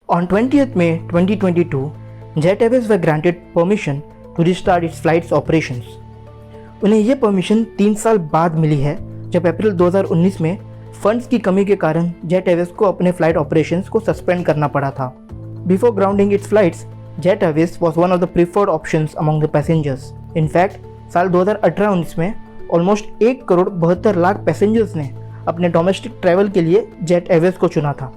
On 20th May 2022, Jet Airways were granted permission to restart its flights operations. उन्हें यह permission 3 साल बाद मिली है जब अप्रैल 2019 में फंड्स की कमी के कारण जेट एयरवेज को अपने फ्लाइट ऑपरेशंस को सस्पेंड करना पड़ा था. Before grounding it's flights, jet Airways was one of the preferred options among the passengers. In fact साल 2018-19 में ऑलमोस्ट 1,72,00,000 पैसेंजर्स ने अपने डोमेस्टिक ट्रैवल के लिए जेट एयरवेज को चुना था.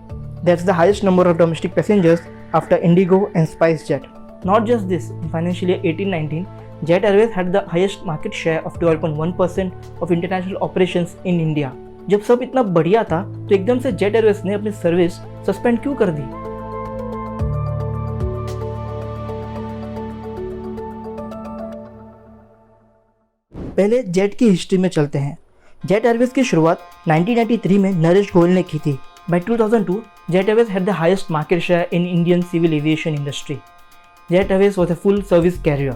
That's the highest number of domestic passengers after Indigo and SpiceJet. Not just this, in financial year 18-19, Jet Airways had the highest market share of 12.1% of international operations in India. जब सब इतना बढ़िया था तो एकदम से जेट एयरवेज ने अपनी सर्विस सस्पेंड क्यों कर दी? पहले जेट की हिस्ट्री में चलते हैं. जेट एयरवेज की शुरुआत 1993 में नरेश गोयल ने की थी. By 2002, Jet Airways had the highest market share in Indian civil aviation industry. Jet Airways was a full service carrier.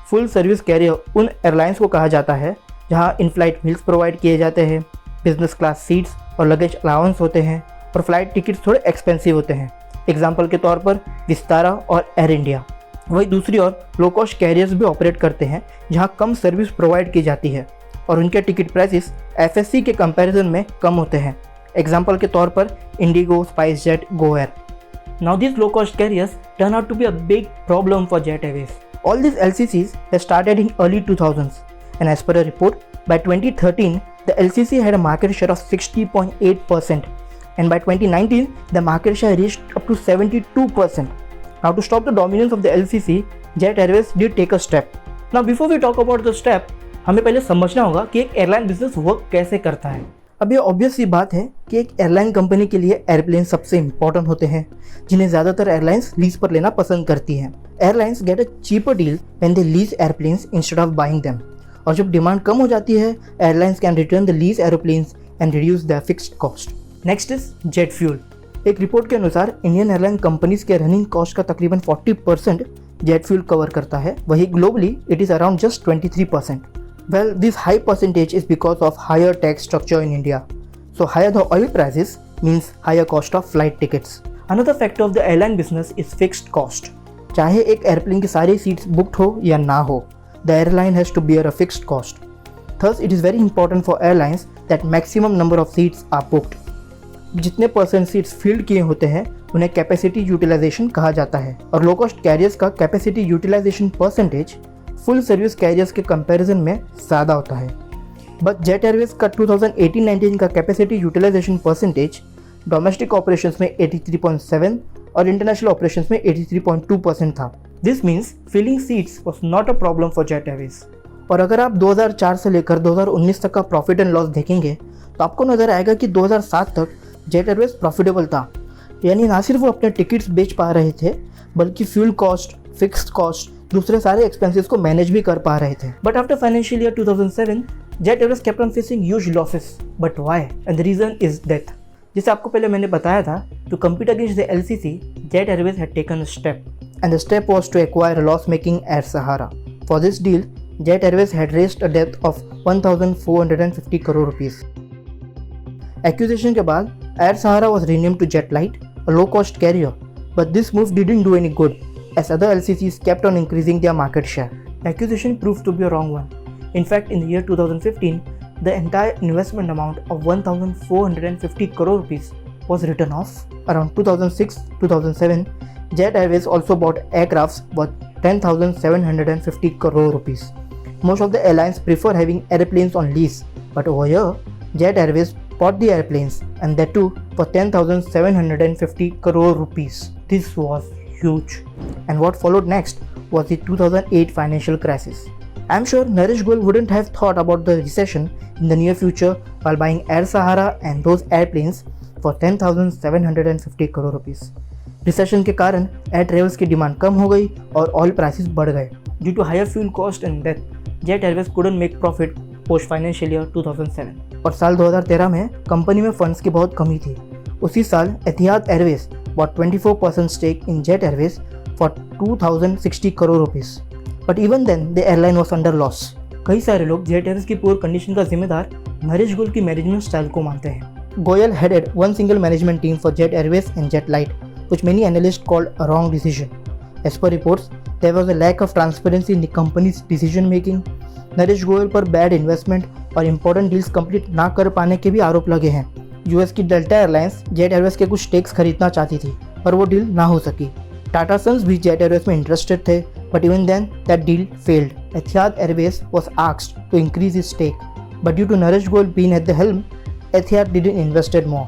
Full service carrier उन एयरलाइंस को कहा जाता है जहां इन फ्लाइट मील्स प्रोवाइड किए जाते हैं, बिजनेस क्लास सीट्स और लगेज अलाउंस होते हैं और फ्लाइट टिकट्स थोड़े एक्सपेंसिव होते हैं. एग्जाम्पल के तौर पर विस्तारा और एयर इंडिया. वहीं दूसरी ओर लो कॉस्ट कैरियर्स भी ऑपरेट करते हैं जहां कम सर्विस प्रोवाइड की जाती है और उनके टिकट प्राइसेस एफएससी के कंपैरिजन में कम होते हैं. एग्जाम्पल के तौर पर IndiGo, SpiceJet, GoAir. Now this low cost carriers turn out to be a big problem for Jet Airways. All this LCCs have started in early 2000s and as per a report, by 2013 the LCC had a market share of 60.8% and by 2019 the market share reached up to 72%. Now to stop the dominance of the LCC, Jet Airways did take a step. Now before we talk about the step, हमें पहले समझना होगा कि एक airline business work कैसे करता है. अब ये ऑब्वियस सी बात है कि एक एयरलाइन कंपनी के लिए एयरप्लेन सबसे इंपॉर्टेंट होते हैं जिन्हें ज़्यादातर एयरलाइंस लीज पर लेना पसंद करती हैं. Airlines get a cheaper deal when they lease airplanes instead of buying them. और जब डिमांड कम हो जाती है, airlines can return the lease aeroplanes and reduce the fixed cost. Next is jet fuel. एक रिपोर्ट के अनुसार इंडियन एयरलाइन कंपनीज के running cost का तकरीबन 40% जेट फ्यूल कवर करता है. वही globally it is around just 23%. Well, this high percentage is because of higher tax structure in India. So higher the oil prices means higher cost of flight tickets. Another factor of the airline business is fixed cost. चाहे एक airplane की सारी seats booked हो या ना हो, the airline has to bear a fixed cost. Thus, it is very important for airlines that maximum number of seats are booked. जितने percent seats field किए होते हैं उन्हें कैपेसिटी यूटिलाइजेशन कहा जाता है और लो कॉस्ट कैरियर्स का capacity utilisation percentage full service carriers के कंपैरिजन में ज़्यादा होता है. बट जेट एयरवेज का 2018-19 का capacity utilisation percentage domestic operations में 83.7 और इंटरनेशनल ऑपरेशंस में 83.2% था. This means filling seats was not a problem for Jet Airways. और अगर आप 2004 से लेकर 2019 तक का प्रॉफिट एंड लॉस देखेंगे तो आपको नज़र आएगा कि 2007 तक जेट एयरवेज प्रॉफिटेबल था. यानी ना सिर्फ वो अपने टिकट्स बेच पा रहे थे बल्कि फ्यूल कॉस्ट, फिक्स्ड कॉस्ट, दूसरे सारे एक्सपेंसेस को मैनेज भी कर पा रहे थे. But after financial year 2007 jet airways kept on facing huge losses. But why? And the reason is debt. जैसे आपको पहले मैंने बताया था, to compete against the LCC, jet airways had taken a step and the step was to acquire a loss making air Sahara. For this deal jet airways had raised a debt of 1450 crore rupees. Acquisition के बाद air Sahara was renamed to jet lite, a low cost carrier. But this move didn't do any good as other LCCs kept on increasing their market share. Acquisition proved to be a wrong one. In fact, in the year 2015, the entire investment amount of 1,450 crore rupees was written off. Around 2006-2007, Jet Airways also bought aircrafts worth 10,750 crore rupees. Most of the airlines prefer having airplanes on lease, but over here, Jet Airways bought the airplanes and that too for 10,750 crore rupees. This was huge. And what followed next was the 2008 financial crisis. I'm sure Naresh Goyal wouldn't have thought about the recession in the near future while buying Air Sahara and those airplanes for 10,750 crore rupees. Recession के कारण air travels की demand कम हो गई और oil prices बढ़ गए. Due to higher fuel cost and debt, Jet Airways couldn't make profit post financial year 2007. और साल 2013 में कंपनी में फंड्स की बहुत कमी थी. उसी साल एतिहाद Airways bought 24% stake in Jet Airways for 2,060 crore rupees. But even then, the airline was under loss. कई सारे लोग जेट एयरवेज की पुअर कंडीशन का जिम्मेदार नरेश गोयल की मैनेजमेंट स्टाइल को मानते हैं. Goyal headed one single management team for Jet Airways and Jet Light, which many analysts called a wrong decision. As per reports, there was a lack of transparency in the company's decision making. Naresh Goyal पर bad investment और important deals complete ना कर पाने के भी आरोप लगे हैं। यूएस की डेल्टा एयरलाइंस जेट एयरवेज के कुछ स्टेक्स खरीदना चाहती थी, पर वो डील ना हो सकी। टाटा सन्स भी जेट एयरवेज में इंटरेस्टेड थे, but even then that deal failed. Etihad Airways was asked to increase its stake, but due to Naresh Goyal being at the helm, Etihad didn't invested more.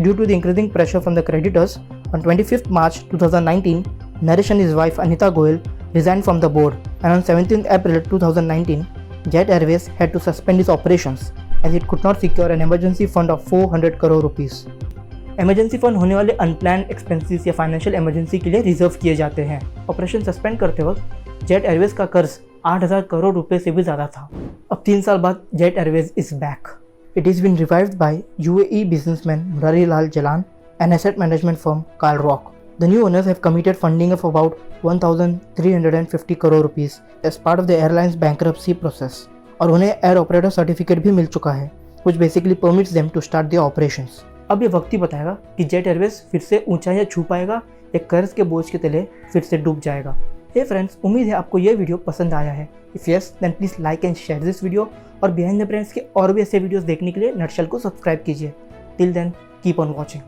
Due to the increasing pressure from the creditors, on 25th March 2019, Naresh and his wife Anita Goyal resigned from the board, and on 17th April 2019, Jet Airways had to suspend its operations as it could not secure an emergency fund of 400 crore rupees. Emergency fund होने वाले unplanned expenses या financial emergency के लिए reserve किए जाते हैं। Operation suspend करते वक्त जेट एयरवेज का कर्ज 8,000 करोड़ रुपए से भी ज़्यादा था। अब 3 साल बाद jet airways is back. It is been revived by UAE businessman Murari Lal Jalan and asset management firm Carl Rock. The new owners have committed funding of about 1,350 crore rupees as part of the airline's bankruptcy process. और उन्हें air operator certificate भी मिल चुका है, which basically permits them to start their operations. अब ये वक्त ही बताएगा कि जेट एयरवेज फिर से ऊंचाइयां छू पाएगा या कर्ज के बोझ के तले फिर से डूब जाएगा। हे फ्रेंड्स, उम्मीद है आपको ये वीडियो पसंद आया है। If yes, then please like and share this video और बिहाइंड द ब्रेंड्स के और भी ऐसे वीडियोस देखने के लिए नटशेल को सब्सक्राइब कीजिए। Till then, keep on watching.